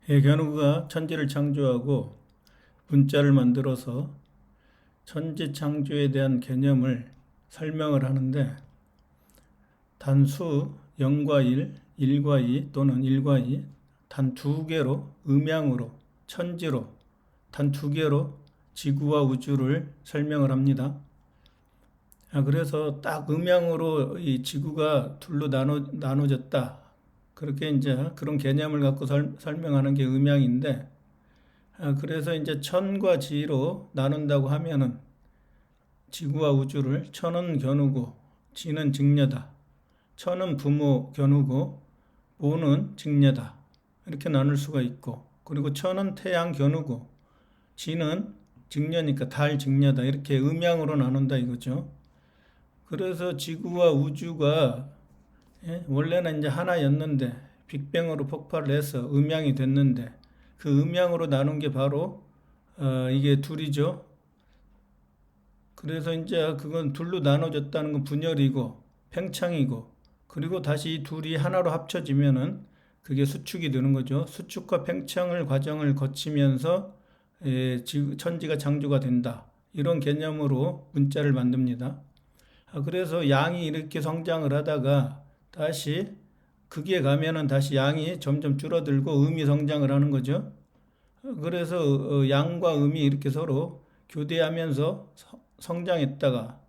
견우가 천지를 창조하고 문자를 만들어서 천지 창조에 대한 개념을 설명을 하는데 단수 0과 1, 1과 2 또는 1과 2 단 두 개로 음양으로 천지로 단 두 개로 지구와 우주를 설명을 합니다. 그래서 딱 음양으로 이 지구가 둘로 나눠졌다. 그렇게 이제 그런 개념을 갖고 설명하는 게 음양인데, 그래서 이제 천과 지로 나눈다고 하면은 지구와 우주를 천은 견우고 지는 직녀다. 천은 부모 견우고 모는 직녀다. 이렇게 나눌 수가 있고, 그리고 천은 태양 견우고 지는 직녀니까 달 직녀다. 이렇게 음양으로 나눈다 이거죠. 그래서 지구와 우주가 원래는 이제 하나였는데 빅뱅으로 폭발을 해서 음양이 됐는데 그 음양으로 나눈 게 바로 이게 둘이죠. 그래서 이제 그건 둘로 나눠졌다는 건 분열이고 팽창이고 그리고 다시 이 둘이 하나로 합쳐지면은 그게 수축이 되는 거죠. 수축과 팽창을 과정을 거치면서 천지가 창조가 된다. 이런 개념으로 문자를 만듭니다. 그래서 양이 이렇게 성장을 하다가 다시 극에 가면은 다시 양이 점점 줄어들고 음이 성장을 하는 거죠. 그래서 양과 음이 이렇게 서로 교대하면서 성장했다가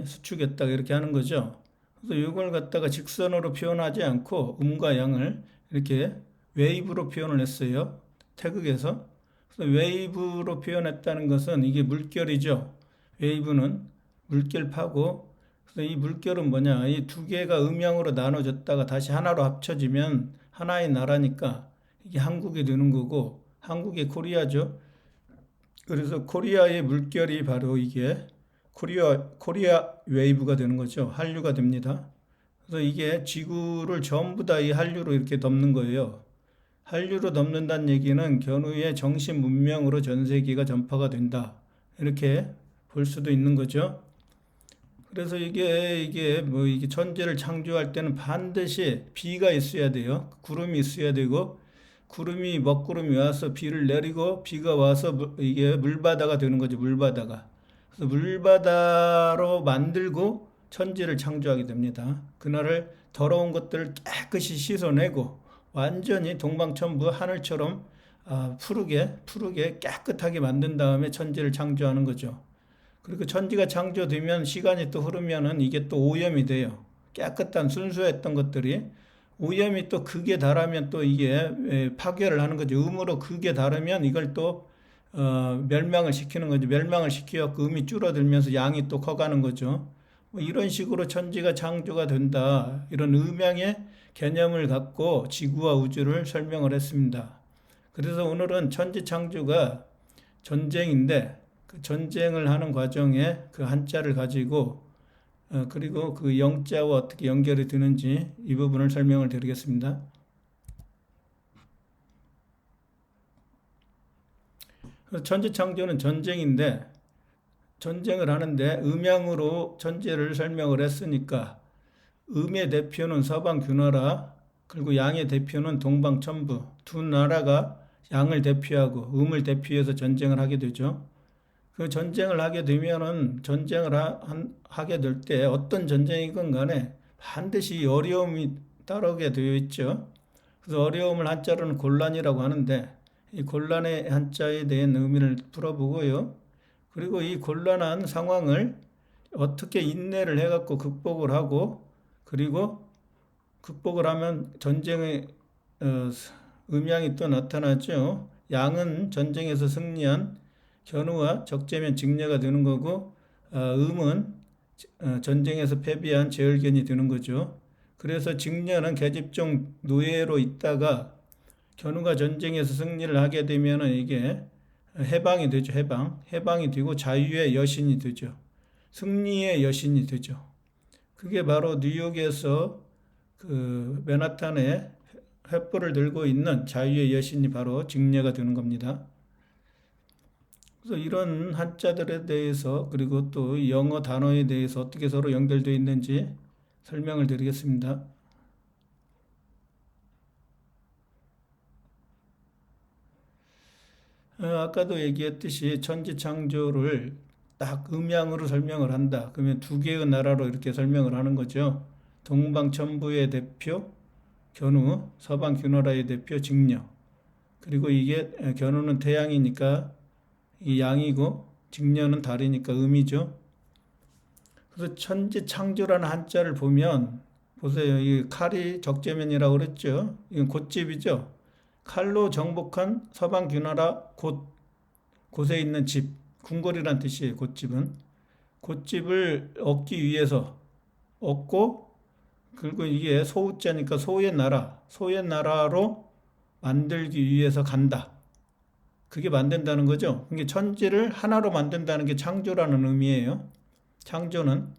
수축했다가 이렇게 하는 거죠. 그래서 이걸 갖다가 직선으로 표현하지 않고 음과 양을 이렇게 웨이브로 표현을 했어요. 태극에서. 그래서 웨이브로 표현했다는 것은 이게 물결이죠. 웨이브는 물결파고, 그래서 이 물결은 뭐냐? 이 두 개가 음양으로 나눠졌다가 다시 하나로 합쳐지면 하나의 나라니까 이게 한국이 되는 거고, 한국이 코리아죠. 그래서 코리아의 물결이 바로 이게 코리아 웨이브가 되는 거죠. 한류가 됩니다. 그래서 이게 지구를 전부 다 이 한류로 이렇게 덮는 거예요. 한류로 덮는다는 얘기는 견우의 정신 문명으로 전 세계가 전파가 된다. 이렇게 볼 수도 있는 거죠. 그래서 이게 천지를 창조할 때는 반드시 비가 있어야 돼요. 구름이 있어야 되고 구름이 먹구름이 와서 비를 내리고 비가 와서 이게 물바다가 되는 거죠. 물바다가. 그래서 물바다로 만들고 천지를 창조하게 됩니다. 그날을 더러운 것들을 깨끗이 씻어내고 완전히 동방천부 하늘처럼 푸르게 깨끗하게 만든 다음에 천지를 창조하는 거죠. 그리고 천지가 창조되면 시간이 또 흐르면은 이게 또 오염이 돼요. 깨끗한 순수했던 것들이 오염이 또 극에 달하면 또 이게 파괴를 하는 거죠. 음으로 극에 달하면 이걸 또 멸망을 시키는 거죠. 멸망을 시켜서 음이 줄어들면서 양이 또 커가는 거죠. 뭐 이런 식으로 천지가 창조가 된다. 이런 음양의 개념을 갖고 지구와 우주를 설명을 했습니다. 그래서 오늘은 천지 창조가 전쟁인데 그 전쟁을 하는 과정에 그 한자를 가지고 그리고 그 영자와 어떻게 연결이 되는지 이 부분을 설명을 드리겠습니다. 천지창조는 전쟁인데 전쟁을 하는데 음양으로 천지를 설명을 했으니까 음의 대표는 서방균화라 그리고 양의 대표는 동방천부 두 나라가 양을 대표하고 음을 대표해서 전쟁을 하게 되죠. 그 전쟁을 하게 되면은 하게 될 때 어떤 전쟁이건 간에 반드시 어려움이 따르게 되어 있죠. 그래서 어려움을 한자로는 곤란이라고 하는데 이 곤란의 한자에 대한 의미를 풀어보고요. 그리고 이 곤란한 상황을 어떻게 인내를 해갖고 극복을 하고 그리고 극복을 하면 전쟁의 음양이 또 나타나죠. 양은 전쟁에서 승리한 견우와 적재면 직녀가 되는 거고 음은 전쟁에서 패배한 제얼견이 되는 거죠. 그래서 직녀는 계집종 노예로 있다가 견우가 전쟁에서 승리를 하게 되면은 이게 해방이 되죠. 해방이 되고 자유의 여신이 되죠. 승리의 여신이 되죠. 그게 바로 뉴욕에서 그 맨하탄에 횃불을 들고 있는 자유의 여신이 바로 직녀가 되는 겁니다. 그래서 이런 한자들에 대해서 그리고 또 영어 단어에 대해서 어떻게 서로 연결되어 있는지 설명을 드리겠습니다. 아까도 얘기했듯이 천지창조를 딱 음양으로 설명을 한다. 그러면 두 개의 나라로 이렇게 설명을 하는 거죠. 동방천부의 대표 견우, 서방귀나라의 대표 직녀. 그리고 이게 견우는 태양이니까 이 양이고 직녀는 달이니까 음이죠. 그래서 천지창조라는 한자를 보면 보세요. 이 칼이 적재면이라고 그랬죠. 이건 곶집이죠. 칼로 정복한 서방귀나라 곳에 있는 집, 궁궐이란 뜻이에요. 곶집은. 곶집을 얻기 위해서 얻고 그리고 이게 소우자니까 소의 나라로 만들기 위해서 간다. 그게 만든다는 거죠. 이게 천지를 하나로 만든다는 게 창조라는 의미예요. 창조는.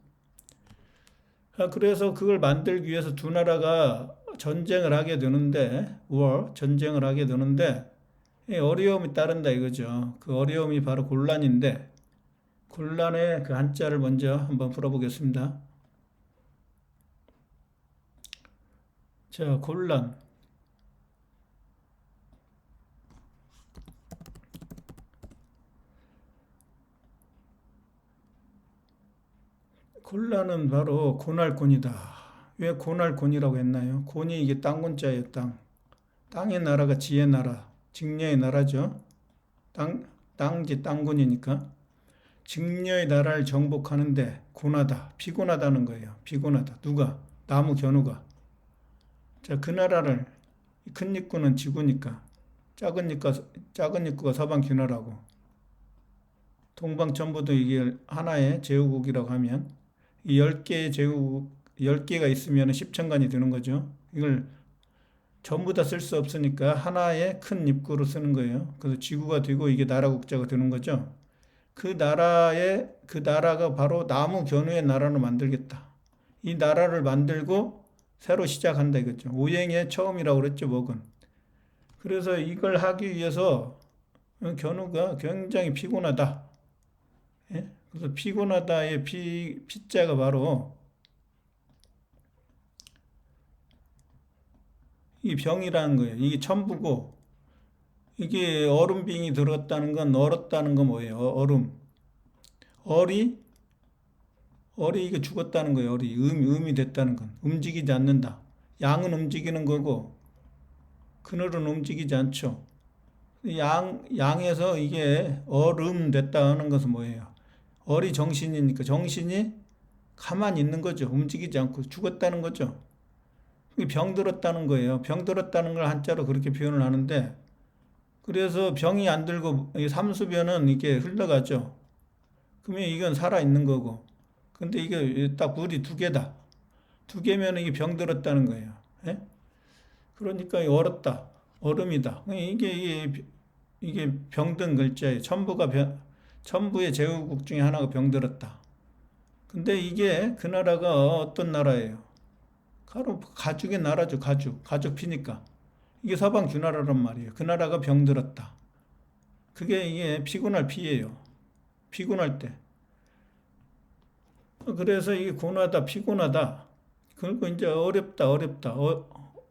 그래서 그걸 만들기 위해서 두 나라가 전쟁을 하게 되는데, 전쟁을 하게 되는데, 어려움이 따른다 이거죠. 그 어려움이 바로 곤란인데, 곤란의 그 한자를 먼저 한번 풀어보겠습니다. 자, 곤란. 곤란은 바로 고날곤이다. 왜 고날곤이라고 했나요? 곤이 이게 땅곤자예요, 땅. 땅의 나라가 지의 나라, 직녀의 나라죠. 땅지 땅곤이니까. 직녀의 나라를 정복하는데 고나다, 피곤하다는 거예요. 피곤하다. 누가? 나무 견우가. 자, 그 나라를 큰 입구는 지구니까 작은 입구가 서방 귀나라고. 동방천부도 이게 하나의 제후국이라고 하면 이 10개의 제후국 10개가 있으면 10천간이 되는 거죠. 이걸 전부 다 쓸 수 없으니까 하나의 큰 입구로 쓰는 거예요. 그래서 지구가 되고 이게 나라 국자가 되는 거죠. 그 나라가 바로 나무 견우의 나라로 만들겠다. 이 나라를 만들고 새로 시작한다 이거죠. 오행의 처음이라고 그랬죠, 목은. 그래서 이걸 하기 위해서 견우가 굉장히 피곤하다. 예? 그래서 피곤하다의 피자가 바로 이 병이라는 거예요. 이게 천부고 이게 얼음빙이 들었다는 건 얼었다는 건 뭐예요? 얼음. 얼이 이게 죽었다는 거예요. 얼이 음이 됐다는 건 움직이지 않는다. 양은 움직이는 거고 그늘은 움직이지 않죠. 양에서 이게 얼음 됐다는 것은 뭐예요? 얼이 정신이니까 정신이 가만히 있는 거죠. 움직이지 않고 죽었다는 거죠. 병들었다는 거예요. 병들었다는 걸 한자로 그렇게 표현을 하는데 그래서 병이 안 들고 삼수변은 이게 흘러가죠. 그러면 이건 살아있는 거고. 근데 이게 딱 물이 두 개다. 두 개면 이게 병들었다는 거예요. 예? 그러니까 얼었다. 얼음이다. 이게 병든 글자예요. 천부의 제후국 중에 하나가 병들었다. 근데 이게 그 나라가 어떤 나라예요? 바로 가죽의 나라죠. 가죽 피니까. 이게 서방 귀나라란 말이에요. 그 나라가 병들었다. 그게 이게 피곤할 피예요. 피곤할 때. 그래서 이게 고나다, 피곤하다. 그리고 이제 어렵다.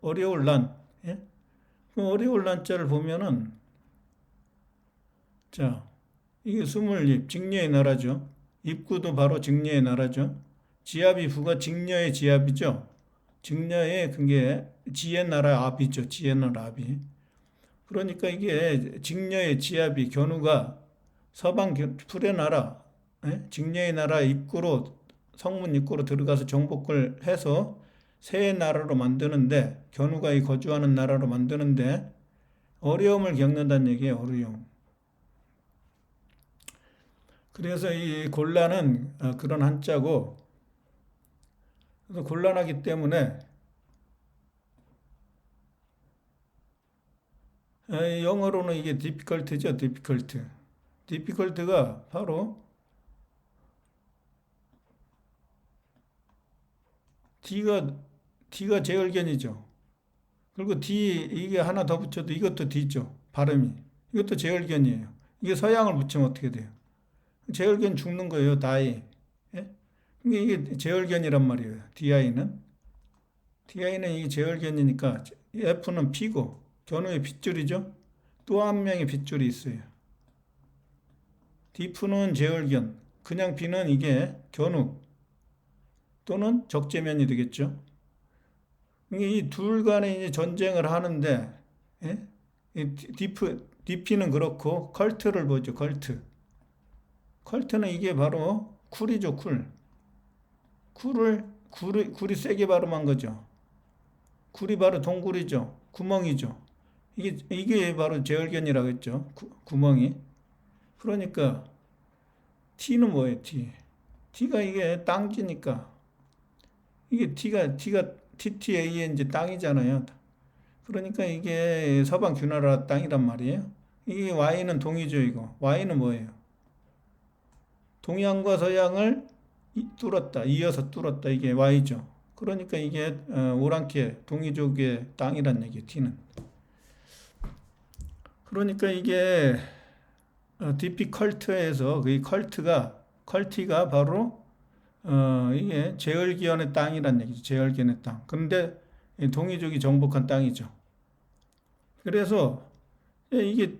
어려울 난. 예? 그 어려울 난자를 보면은, 자, 이게 스물입, 직녀의 나라죠. 입구도 바로 직녀의 나라죠. 지압이 부가 직녀의 지압이죠. 직녀의 그게 지의 나라 압이죠. 지의 나라 압이. 그러니까 이게 직녀의 지압이 견우가 서방 풀의 나라, 직녀의 나라 입구로 성문 입구로 들어가서 정복을 해서 새 나라로 만드는데 견우가 이 거주하는 나라로 만드는데 어려움을 겪는다는 얘기예요. 어려움. 그래서 이 곤란은 그런 한자고 그래서 곤란하기 때문에 영어로는 이게 difficult죠. difficult가 바로 D가 제열견이죠. 그리고 D 이게 하나 더 붙여도 이것도 D죠. 발음이. 이것도 제열견이에요. 이게 서양을 붙이면 어떻게 돼요? 제열견 죽는 거예요. die. 예? 이게 제열견이란 말이에요. DI는. DI는 이게 제열견이니까 F는 P고 견우의 핏줄이죠. 또 한 명의 핏줄이 있어요. 디프는 제월견, 그냥 B는 이게 견우 또는 적재면이 되겠죠. 이 둘 간에 이제 전쟁을 하는데, 예? 디피는 그렇고, 컬트를 보죠, 컬트. 컬트는 이게 바로 쿨이죠, 쿨. 쿨이 세게 발음한 거죠. 쿨이 바로 동굴이죠. 구멍이죠. 이게 바로 제얼견이라고 했죠. 구멍이. 그러니까, T는 뭐예요, T? T가 이게 땅지니까. 이게 TTA 이제 땅이잖아요. 그러니까 이게 서방 균화라 땅이란 말이에요. 이게 Y는 동이죠, 이거. Y는 뭐예요? 동양과 서양을 뚫었다, 이어서 뚫었다. 이게 Y죠. 그러니까 이게 오랑캐, 동이족의 땅이란 얘기예요, T는. 그러니까 이게 디피컬트에서 그 컬티가 바로 이게 제얼기언의 땅이란 얘기죠. 제얼기언의 땅. 그런데 동이족이 정복한 땅이죠. 그래서 이게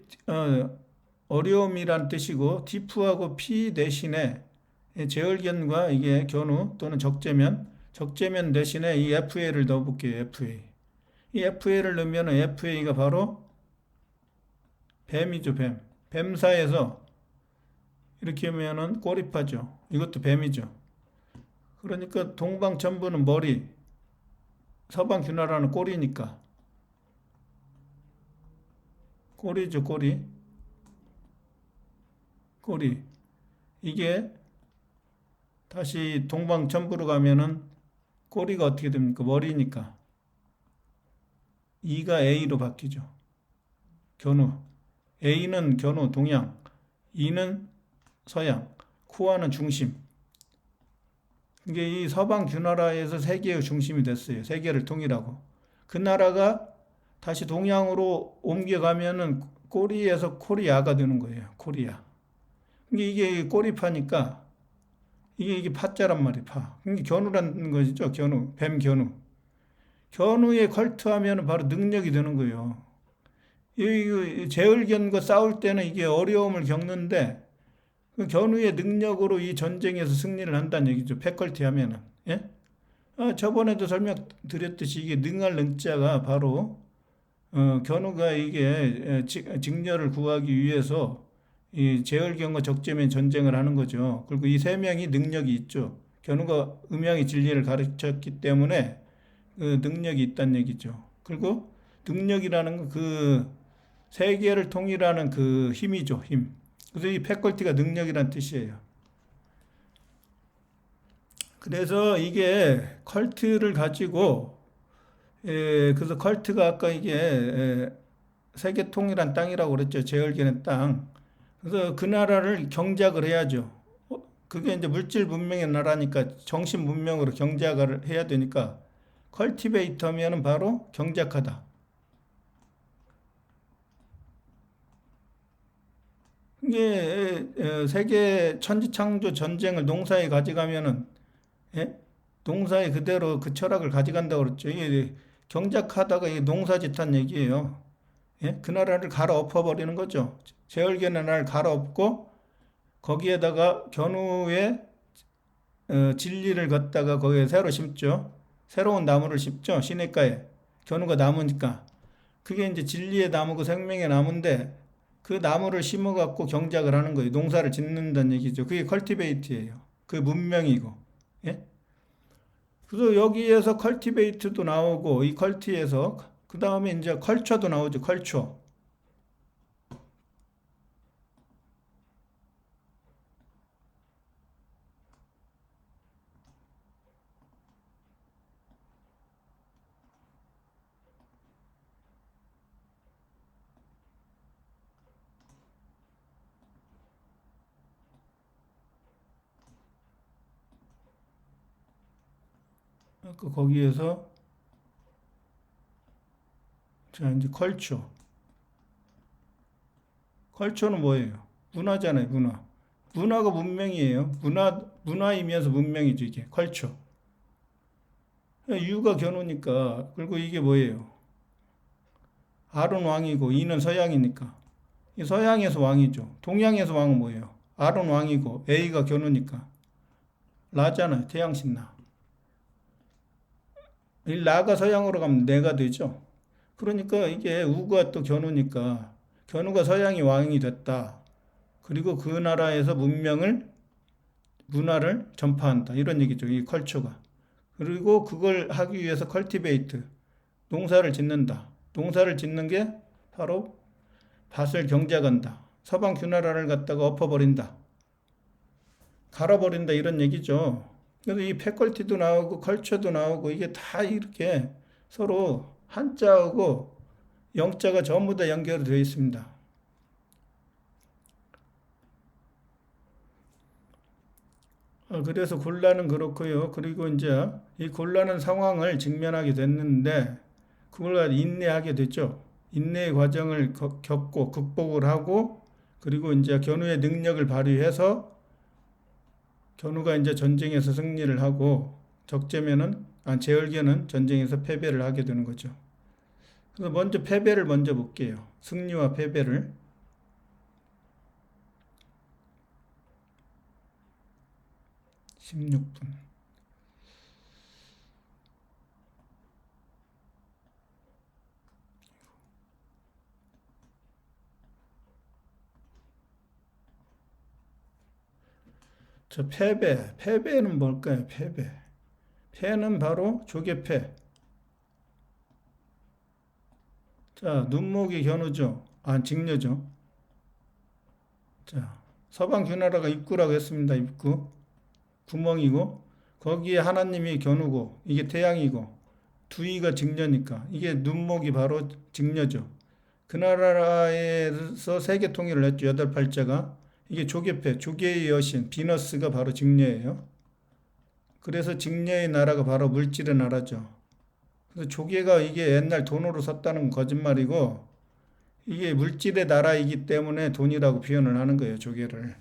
어려움이란 뜻이고 디프하고 피 대신에 제얼견과 이게 견우 또는 적재면 대신에 이 FA를 넣어볼게요. FA. 이 FA를 넣으면 FA가 바로 뱀이죠. 뱀. 뱀사에서 이렇게 하면은 꼬리파죠. 이것도 뱀이죠. 그러니까 동방천부는 머리, 서방균화라는 꼬리니까 꼬리죠. 꼬리. 이게 다시 동방천부로 가면은 꼬리가 어떻게 됩니까? 머리니까 E가 A로 바뀌죠. 견우. A는 견우 동양, E는 서양, 코아는 중심. 이게 이 서방 균화라에서 세계의 중심이 됐어요. 세계를 통일하고. 그 나라가 다시 동양으로 옮겨가면은 꼬리에서 코리아가 되는 거예요. 코리아. 이게 꼬리파니까 이게 파자란 말이에요. 파. 이게 견우라는 것이죠. 견우. 뱀 견우. 견우에 컬트하면 바로 능력이 되는 거예요. 이 제얼견과 싸울 때는 이게 어려움을 겪는데 그 견우의 능력으로 이 전쟁에서 승리를 한다는 얘기죠. 패컬티 하면은. 예? 저번에도 설명드렸듯이 이게 능할 능자가 바로 견우가 이게 직녀를 구하기 위해서 이 제얼견과 적재면 전쟁을 하는 거죠. 그리고 이 세 명이 능력이 있죠. 견우가 음양의 진리를 가르쳤기 때문에 그 능력이 있다는 얘기죠. 그리고 능력이라는 건 그 세계를 통일하는 그 힘이죠. 힘. 그래서 이 패컬티가 능력이란 뜻이에요. 그래서 이게 컬트를 가지고 그래서 컬트가 아까 이게 세계 통일한 땅이라고 그랬죠. 제얼견의 땅. 그래서 그 나라를 경작을 해야죠. 그게 이제 물질 문명의 나라니까 정신 문명으로 경작을 해야 되니까 컬티베이터면은 바로 경작하다. 이게 세계 천지창조 전쟁을 농사에 가져가면은 예? 농사에 그대로 그 철학을 가져간다고 그랬죠. 이게 경작하다가 이게 농사짓한 얘기예요. 예? 그 나라를 갈아엎어 버리는 거죠. 제얼견의 나라를 갈아엎고 거기에다가 견우의 진리를 걷다가 거기에 새로 심죠. 새로운 나무를 심죠. 시냇가에. 견우가 나무니까. 그게 이제 진리의 나무고 생명의 나무인데 그 나무를 심어갖고 경작을 하는 거예요. 농사를 짓는다는 얘기죠. 그게 컬티베이트예요. 그 문명이고. 예? 그래서 여기에서 컬티베이트도 나오고 이 컬티에서 그 다음에 이제 컬처도 나오죠. 컬처. 거기에서 자 이제 컬처. 컬처는 뭐예요? 문화잖아요. 문화. 문화가 문명이에요. 문화이면서 문명이죠. 이게 컬처. 유가 견우니까. 그리고 이게 뭐예요? R은 왕이고 E는 서양이니까. 이 서양에서 왕이죠. 동양에서 왕은 뭐예요? R은 왕이고 A가 견우니까 라잖아요. 태양신 이 라가 서양으로 가면 내가 되죠. 그러니까 이게 우가 또 견우니까 견우가 서양이 왕이 됐다. 그리고 그 나라에서 문화를 전파한다. 이런 얘기죠. 이 컬처가. 그리고 그걸 하기 위해서 컬티베이트, 농사를 짓는다. 농사를 짓는 게 바로 밭을 경작한다. 서방 균나라를 갖다가 엎어버린다. 갈아버린다. 이런 얘기죠. 그래서 이 패컬티도 나오고 컬처도 나오고 이게 다 이렇게 서로 한자하고 영자가 전부 다 연결되어 있습니다. 그래서 곤란은 그렇고요. 그리고 이제 이 곤란한 상황을 직면하게 됐는데 그걸 인내하게 됐죠. 인내의 과정을 겪고 극복을 하고 그리고 이제 견우의 능력을 발휘해서 견우가 이제 전쟁에서 승리를 하고 제열계는 전쟁에서 패배를 하게 되는 거죠. 그래서 먼저 패배를 먼저 볼게요. 승리와 패배를. 16분. 저 패배는 뭘까요? 패는 바로 조개패. 자, 눈목이 견우죠. 직녀죠. 자, 서방 규나라가 입구라고 했습니다. 입구. 구멍이고, 거기에 하나님이 견우고, 이게 태양이고, 두이가 직녀니까, 이게 눈목이 바로 직녀죠. 그 나라에서 세계 통일을 했죠. 여덟 팔자가. 이게 조개패, 조개의 여신, 비너스가 바로 직녀예요. 그래서 직녀의 나라가 바로 물질의 나라죠. 그래서 조개가 이게 옛날 돈으로 섰다는 건 거짓말이고, 이게 물질의 나라이기 때문에 돈이라고 표현을 하는 거예요, 조개를.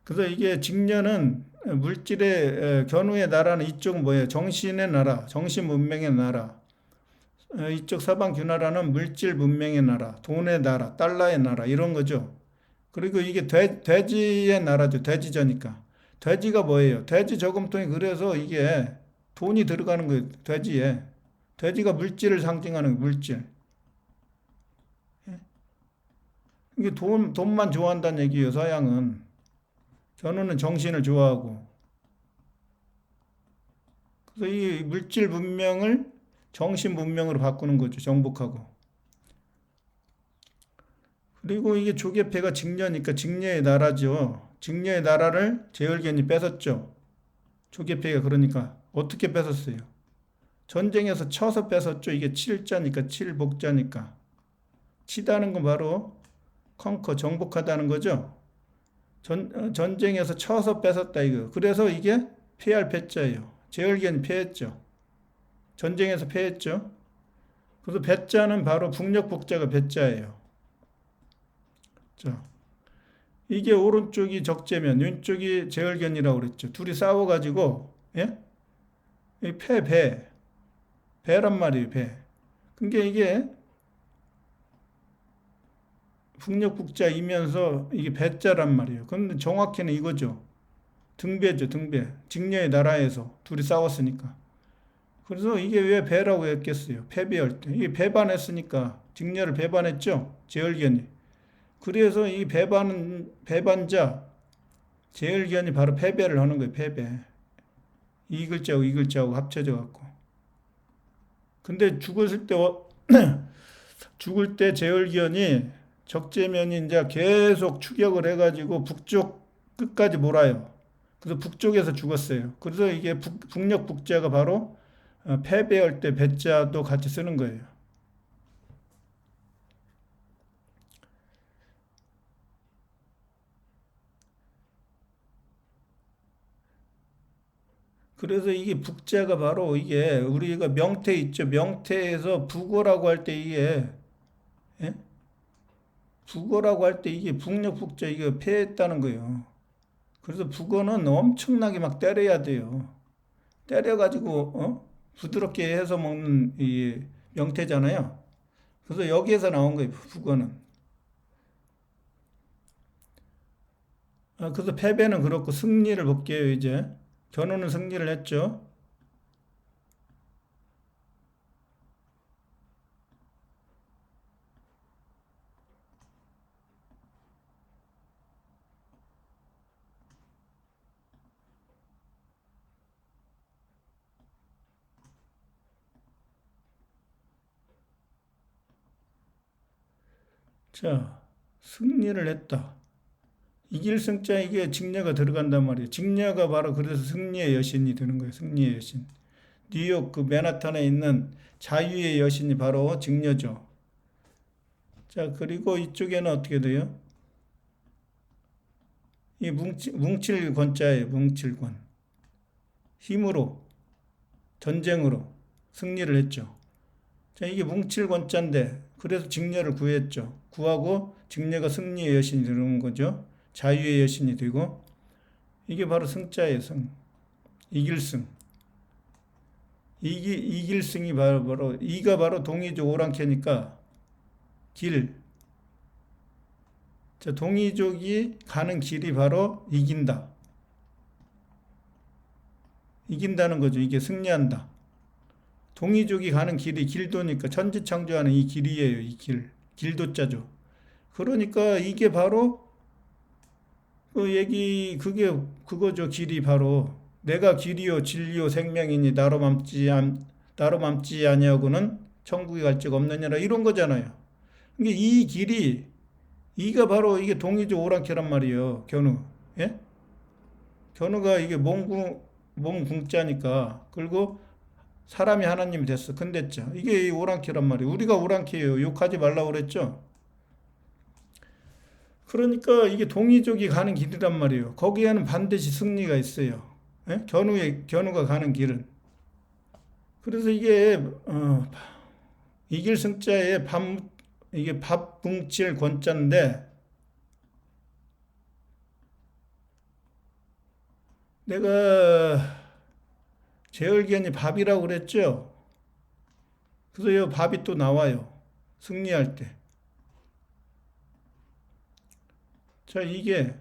그래서 이게 직녀는 물질의 견우의 나라는 이쪽은 뭐예요? 정신의 나라, 정신 문명의 나라. 이쪽 서방 규나라는 물질 문명의 나라, 돈의 나라, 달러의 나라 이런 거죠. 그리고 이게 돼지의 나라죠. 돼지저니까. 돼지가 뭐예요? 돼지 저금통이 그래서 이게 돈이 들어가는 거예요. 돼지에. 돼지가 물질을 상징하는 거예요. 물질. 이게 돈만 좋아한다는 얘기예요. 서양은. 견우는 정신을 좋아하고. 그래서 이 물질 문명을 정신 문명으로 바꾸는 거죠. 정복하고. 그리고 이게 조개패가 직녀니까 직녀의 나라죠. 직녀의 나라를 제열견이 뺏었죠. 조개패가 그러니까 어떻게 뺏었어요? 전쟁에서 쳐서 뺏었죠. 이게 칠자니까 칠복자니까. 치다는 건 바로 정복하다는 거죠. 전쟁에서 쳐서 뺏었다 이거. 그래서 이게 패할 패자예요. 제열견이 패했죠. 전쟁에서 패했죠. 그래서 배자는 바로 북녘북자가 배자예요. 자, 이게 오른쪽이 적재면 왼쪽이 제열견이라고 그랬죠. 둘이 싸워가지고 예? 배란 말이에요. 배. 그러니까 이게 북녘북자이면서 이게 배자란 말이에요. 그런데 정확히는 이거죠. 등배죠. 등배. 직녀의 나라에서 둘이 싸웠으니까. 그래서 이게 왜 배라고 했겠어요? 패배할 때. 이게 배반했으니까 직녀를 배반했죠. 제열견이. 그래서 이 배반자 제열견이 바로 패배를 하는 거예요. 패배. 이 글자하고 이 글자하고 합쳐져 갖고. 근데 죽을 때 제열견이 적재면이 이제 계속 추격을 해가지고 북쪽 끝까지 몰아요. 그래서 북쪽에서 죽었어요. 그래서 이게 북녘북자가 바로 패배할 때 배자도 같이 쓰는 거예요. 그래서 이게 북자가 바로 이게 우리가 명태 있죠. 명태에서 북어라고 할 때 이게 예? 북어라고 할 때 이게 북녘북자 이게 패했다는 거예요. 그래서 북어는 엄청나게 막 때려야 돼요. 때려가지고 부드럽게 해서 먹는 이 명태잖아요. 그래서 여기에서 나온 거예요. 북어는. 그래서 패배는 그렇고 승리를 볼게요, 이제. 견우는 승리를 했죠. 자, 승리를 했다. 이길 승자 이게 직녀가 들어간단 말이에요. 직녀가 바로 그래서 승리의 여신이 되는 거예요. 승리의 여신. 뉴욕 그 맨하탄에 있는 자유의 여신이 바로 직녀죠. 자, 그리고 이쪽에는 어떻게 돼요? 이 뭉칠 권자예요. 뭉칠 권. 힘으로, 전쟁으로 승리를 했죠. 자, 이게 뭉칠 권자인데, 그래서 직녀를 구했죠. 구하고 직녀가 승리의 여신이 되는 거죠. 자유의 여신이 되고, 이게 바로 승자예요, 승. 이길 승. 이길 승이 바로, 이가 바로 동이족 오랑캐니까, 길. 자, 동이족이 가는 길이 바로 이긴다. 이긴다는 거죠. 이게 승리한다. 동이족이 가는 길이 길도니까 천지창조하는 이 길이에요. 이 길. 길도자죠. 그러니까 이게 바로 그 얘기 그게 그거죠. 길이 바로 내가 길이요 진리요 생명이니 나로 맘지 아니하고는 천국에 갈 적 없느니라 이런 거잖아요. 이게 이 길이 이가 바로 이게 동이족 오랑캐란 말이에요. 견우. 예? 견우가 이게 몸궁자니까 그리고 사람이 하나님이 됐어. 근댔죠. 이게 오랑캐란 말이에요. 우리가 오랑캐예요. 욕하지 말라고 그랬죠. 그러니까 이게 동이족이 가는 길이란 말이에요. 거기에는 반드시 승리가 있어요. 예? 견우가 가는 길은. 그래서 이게 이길 승자의 이게 밥 뭉칠 권자인데 내가 제얼견이 밥이라고 그랬죠. 그래서 이 밥이 또 나와요. 승리할 때. 자, 이게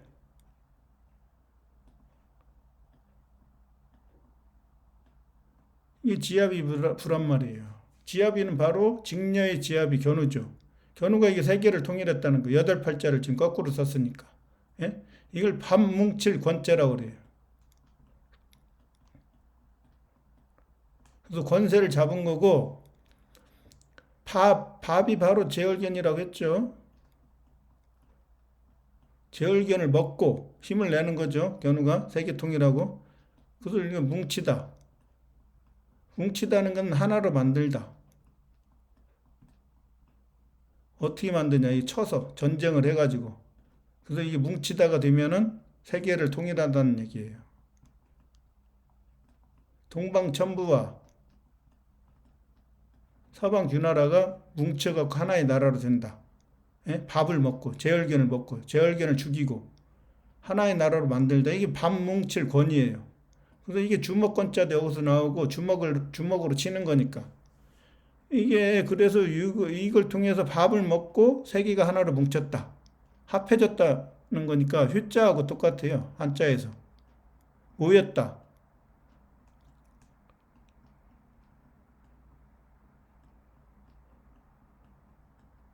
지압이 불란 말이에요. 지압이는 바로 직녀의 지압이 견우죠. 견우가 이게 세 개를 통일했다는 거. 여덟 팔자를 지금 거꾸로 썼으니까. 예? 이걸 밥 뭉칠 권자라고 그래요. 그래서 권세를 잡은 거고 밥이 바로 제얼견이라고 했죠. 제얼견을 먹고 힘을 내는 거죠. 견우가 세 개 통일하고. 그래서 이거 뭉치다. 뭉치다는 건 하나로 만들다. 어떻게 만드냐? 이 쳐서 전쟁을 해가지고. 그래서 이게 뭉치다가 되면은 세계를 통일한다는 얘기예요. 동방천부와 서방규나라가 뭉쳐갖고 하나의 나라로 된다. 예? 밥을 먹고 제얼견을 먹고 제얼견을 죽이고 하나의 나라로 만들다. 이게 밥 뭉칠 권이에요. 그래서 이게 주먹권자도 여기서 나오고 주먹으로 치는 거니까. 이게 그래서 이걸 통해서 밥을 먹고 세계가 하나로 뭉쳤다. 합해졌다는 거니까 휴자하고 똑같아요. 한자에서. 모였다.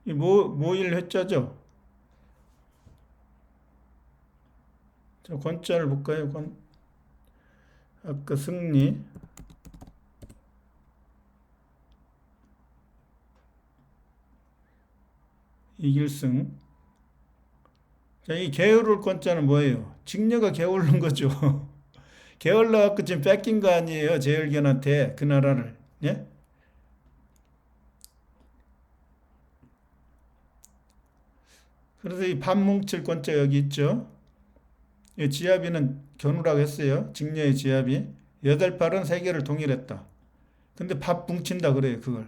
이 모일 회자죠. 자, 권자를 볼까요? 아까 승리. 이길승. 자, 이 게으를 권자는 뭐예요? 직녀가 게으른 거죠. 게을러갖고 지금 뺏긴 거 아니에요. 제열견한테 그 나라를. 예? 그래서 이 반뭉칠 권자 여기 있죠. 이 지압이는 견우라고 했어요. 직녀의 지압이. 여덟 팔은 세 개를 동일했다. 근데 밥 뭉친다 그래요. 그걸.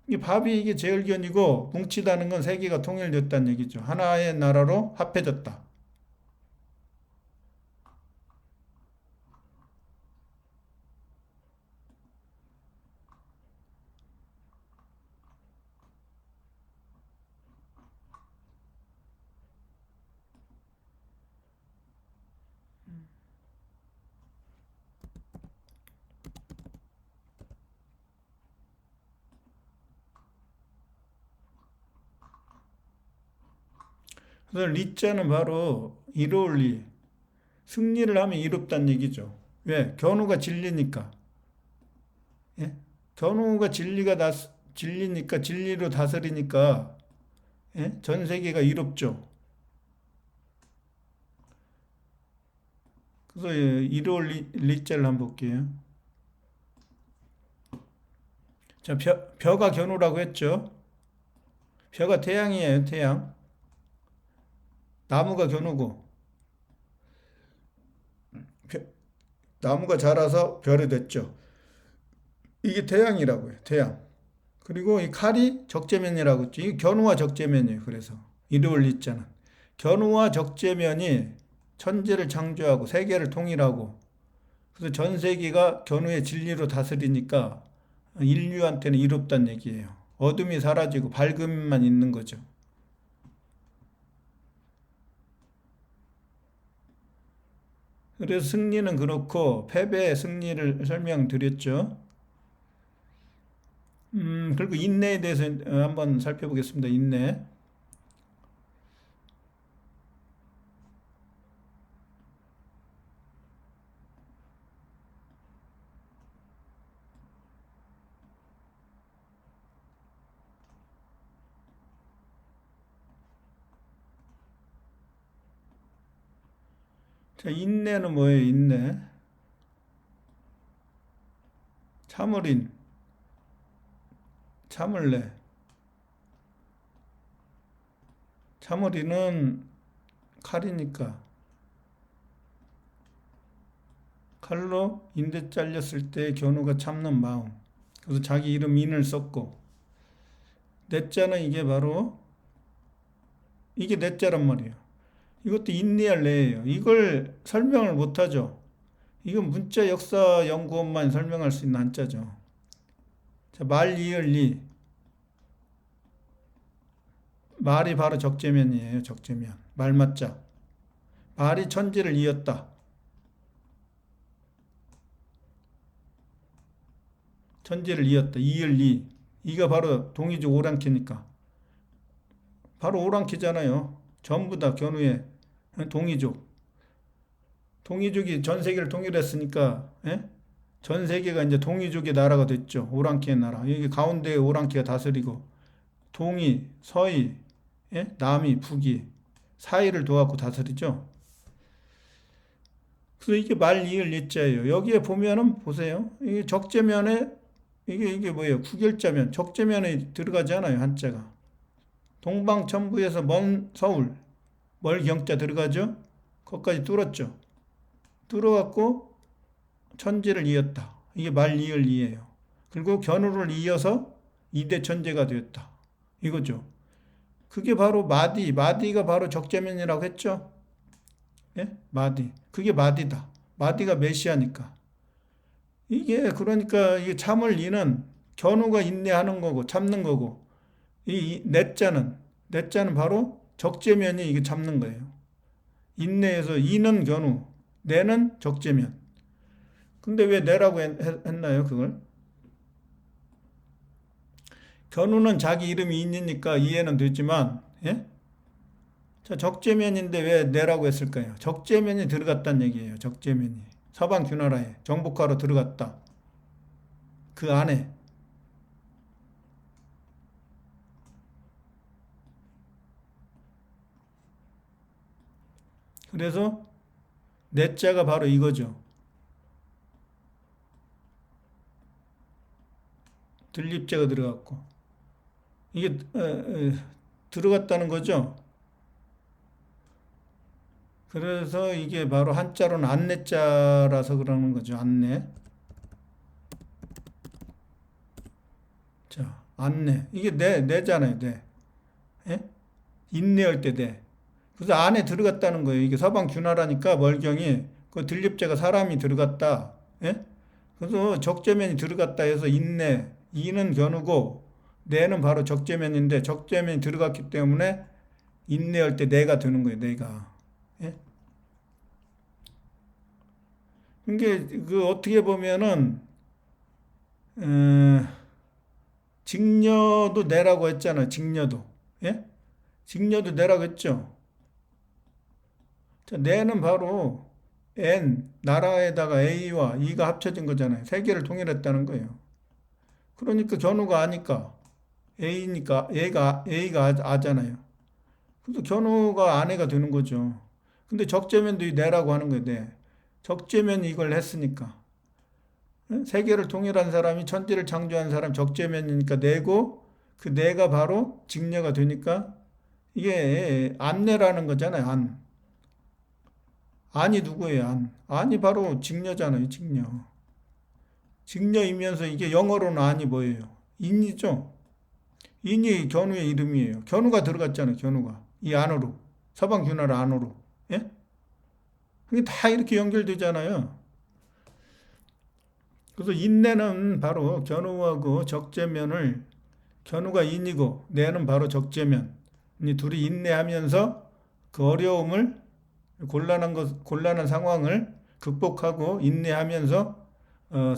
이 밥이 이게 제열견이고 뭉치다는 건 세 개가 통일됐다는 얘기죠. 하나의 나라로 합해졌다. 그래서 리자는 바로 이로울 리. 승리를 하면 이롭다는 얘기죠. 왜? 견우가 진리니까. 예? 견우가 진리니까 진리로 다스리니까 예? 전 세계가 이롭죠. 그래서 예, 이로울 리자를 한번 볼게요. 자, 벼가 견우라고 했죠. 벼가 태양이에요, 태양. 나무가 견우고 벼- 나무가 자라서 별이 됐죠. 이게 태양이라고요, 태양. 그리고 이 칼이 적재면이라고 했죠. 이 견우와 적재면이에요. 그래서 이로울 리자는 견우와 적재면이 천지를 창조하고 세계를 통일하고 그래서 전 세계가 견우의 진리로 다스리니까 인류한테는 이롭다는 얘기예요. 어둠이 사라지고 밝음만 있는 거죠. 그래서 승리는 그렇고 패배의 승리를 설명드렸죠. 그리고 인내에 대해서 한번 살펴보겠습니다. 인내. 자, 인내는 뭐예요? 인내. 참을인, 참을래. 참을인은 칼이니까 칼로 인대 잘렸을 때 견우가 참는 마음. 그래서 자기 이름 인을 썼고 내자는 이게 바로 이게 내자란 말이에요. 이것도 인내할 내예요. 이걸 설명을 못하죠. 이건 문자 역사 연구원만 설명할 수 있는 한자죠. 자, 말, 이을, 리. 말이 바로 적재면이에요. 적재면. 말맞자. 말이 천지를 이었다. 천지를 이었다. 이을, 리. 이가 바로 동의적 오랑캐니까. 바로 오랑캐잖아요. 전부 다 견우의 동이족. 동이족이 전 세계를 통일했으니까 예? 전 세계가 이제 동이족의 나라가 됐죠. 오랑캐의 나라. 여기 가운데 오랑캐가 다스리고 동이, 서이, 예? 남이, 북이 사이를 도와갖고 다스리죠. 그래서 이게 말, 이을, 예자예요. 여기에 보면은 보세요. 이게 적재면에 이게 뭐예요? 구결자면 적재면에 들어가지 않아요. 한자가. 동방천부에서 먼 서울 멀경자 들어가죠? 거기까지 뚫었죠. 뚫어갖고 천지를 이었다. 이게 말, 이을, 이예요. 그리고 견우를 이어서 이대 천재가 되었다. 이거죠. 그게 바로 마디. 마디가 바로 적재면이라고 했죠. 예? 마디. 그게 마디다. 마디가 메시아니까. 이게 그러니까 이 참을 이는 견우가 인내하는 거고 참는 거고 이 내자는 바로 적재면이 이게 참는 거예요. 인내에서 이는 견우, 내는 적재면. 근데 왜 내라고 했나요, 그걸? 견우는 자기 이름이 인이니까 이해는 되지만, 예? 자, 적재면인데 왜 내라고 했을까요? 적재면이 들어갔다는 얘기예요, 적재면이. 서방 균나라에 정복하러 들어갔다. 그 안에. 그래서 내자가 바로 이거죠. 들립자가 들어갔고. 이게 들어갔다는 거죠. 그래서 이게 바로 한자로는 안내자라서 그러는 거죠. 안내. 자, 안내. 이게 내잖아요. 내. 예? 인내할 때 내. 그래서 안에 들어갔다는 거예요. 이게 서방 균하라니까 멀경이 그 들립자가 사람이 들어갔다. 예? 그래서 적재면이 들어갔다 해서 인내. 이는 견우고 내는 바로 적재면인데 적재면이 들어갔기 때문에 인내할 때 내가 되는 거예요. 내가. 예? 이게 그 어떻게 보면은 어, 직녀도 내라고 했잖아요. 직녀도. 예? 직녀도 내라고 했죠. 자, 내는 바로 N, 나라에다가 A와 E가 합쳐진 거잖아요. 세 개를 통일했다는 거예요. 그러니까 견우가 아니까 A니까 A가 아잖아요. 그래서 견우가 아내가 되는 거죠. 근데 적재면도 이 내라고 하는 거예요. 네. 적재면이 이걸 했으니까. 세 개를 통일한 사람이 천지를 창조한 사람 적재면이니까 내고 그 내가 바로 직녀가 되니까 이게 안내라는 거잖아요. 안. 안이 누구예요? 안. 안이 바로 직녀잖아요. 직녀. 직녀이면서 이게 영어로는 안이 뭐예요? 인이죠. 인이 견우의 이름이에요. 견우가 들어갔잖아요. 견우가. 이 안으로. 서방균화를 안으로. 예? 그게 다 이렇게 연결되잖아요. 그래서 인내는 바로 견우하고 적재면을 견우가 인이고 내는 바로 적재면. 이 둘이 인내하면서 그 어려움을 곤란한 상황을 극복하고 인내하면서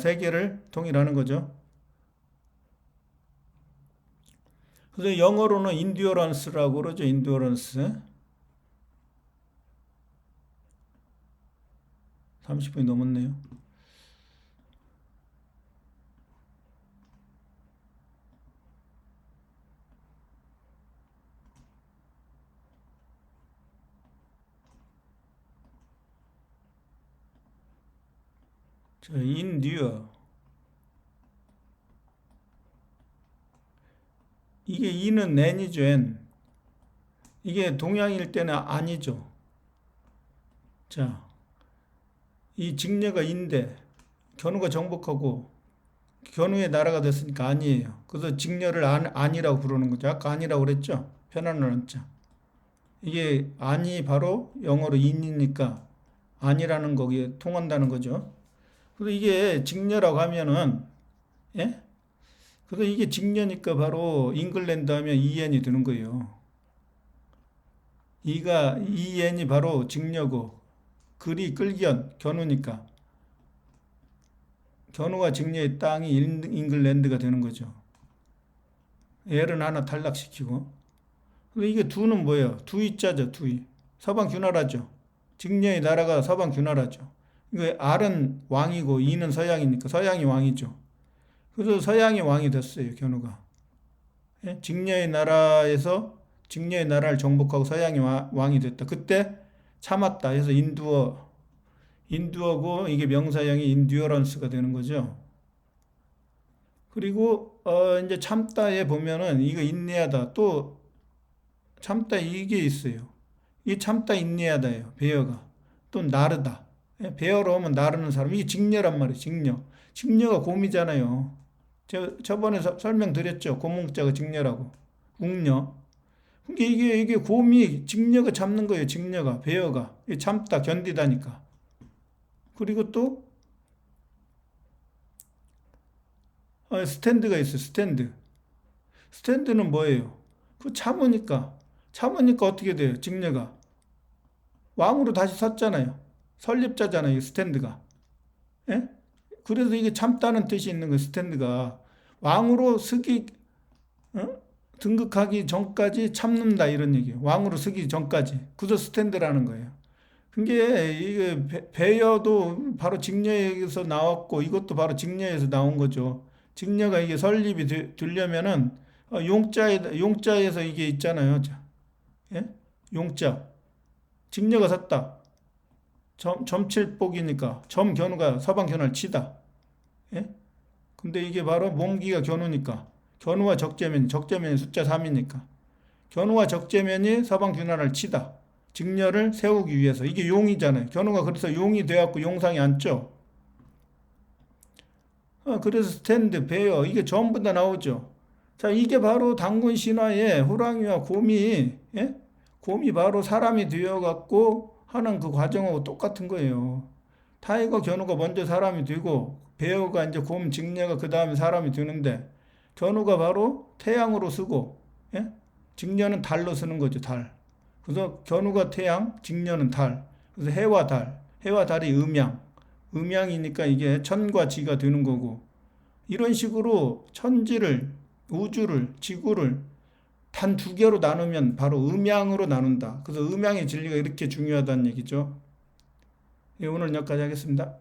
세계를 통일하는 거죠. 그래서 영어로는 인듀어런스라고 그러죠. 인듀어런스. 30분이 넘었네요. 자, 인듀어. 이게 이는 n이죠, n. 이게 동양일 때는 아니죠. 자, 이 직녀가 인데 견우가 정복하고 견우의 나라가 됐으니까 아니에요. 그래서 직녀를 아니라고 부르는 거죠. 아까 아니라고 그랬죠. 편안한 한자. 이게 아니 바로 영어로 인이니까 아니라는 거기에 통한다는 거죠. 그래서 이게 직녀라고 하면은 예? 그래서 이게 직녀니까 바로 잉글랜드 하면 EN이 드는 거예요. EN이 바로 직녀고 글이 끌기현 견우니까 견우와 직녀의 땅이 잉글랜드가 되는 거죠. 얘는 하나 탈락시키고. 그래서 이게 두는 뭐예요? 두이자죠, 두이. 서방균화라죠. 직녀의 나라가 서방균화라죠. 이거 R은 왕이고 E는 서양이니까 서양이 왕이죠. 그래서 서양이 왕이 됐어요, 견우가. 예? 직녀의 나라를 정복하고 서양이 왕이 됐다. 그때 참았다 해서 인두어고 이게 명사형이 인듀어런스가 되는 거죠. 그리고 이제 참다에 보면은 이거 인내하다 또 참다 이게 있어요. 이 참다 인내하다예요. 배어가. 또 나르다. 예? 배어로 하면 나르는 사람. 이게 직녀란 말이에요. 직녀. 직녀가 곰이잖아요. 저번에 설명드렸죠. 곰몽자가 직녀라고. 웅녀. 그러니까 이게 곰이 직녀가 잡는 거예요. 직녀가. 배어가. 참다, 견디다니까. 그리고 또 스탠드가 있어요. 스탠드. 스탠드는 뭐예요? 그 참으니까 어떻게 돼요? 직녀가 왕으로 다시 섰잖아요. 설립자잖아요. 스탠드가. 예? 그래서 이게 참다는 뜻이 있는 거예요. 스탠드가 왕으로 서기 등극하기 전까지 참는다 이런 얘기예요. 왕으로 서기 전까지. 그래서 스탠드라는 거예요. 그게 이게 배여도 바로 직녀에서 나왔고 이것도 바로 직녀에서 나온 거죠. 직녀가 이게 설립이 되려면은 용자에서 이게 있잖아요. 예? 용자. 직녀가 섰다. 점칠복이니까 점견우가 서방견우를 치다. 예? 근데 이게 바로 몸기가 견우니까 견우와 적재면이 숫자 3이니까 견우와 적재면이 서방균화를 치다. 직녀를 세우기 위해서. 이게 용이잖아요. 견우가 그래서 용이 되었고 용상에 앉죠. 그래서 스탠드, 베어 이게 전부 다 나오죠. 자, 이게 바로 단군 신화의 호랑이와 곰이 예? 곰이 바로 사람이 되어갖고 하는 그 과정하고 똑같은 거예요. 타이거 견우가 먼저 사람이 되고 베어가 이제 곰 직녀가 그 다음에 사람이 되는데 견우가 바로 태양으로 쓰고 예? 직녀는 달로 쓰는 거죠. 달. 그래서 견우가 태양, 직녀는 달. 그래서 해와 달이 음양이니까 이게 천과 지가 되는 거고 이런 식으로 천지를, 우주를, 지구를 단 두 개로 나누면 바로 음양으로 나눈다. 그래서 음양의 진리가 이렇게 중요하다는 얘기죠. 예, 오늘 여기까지 하겠습니다.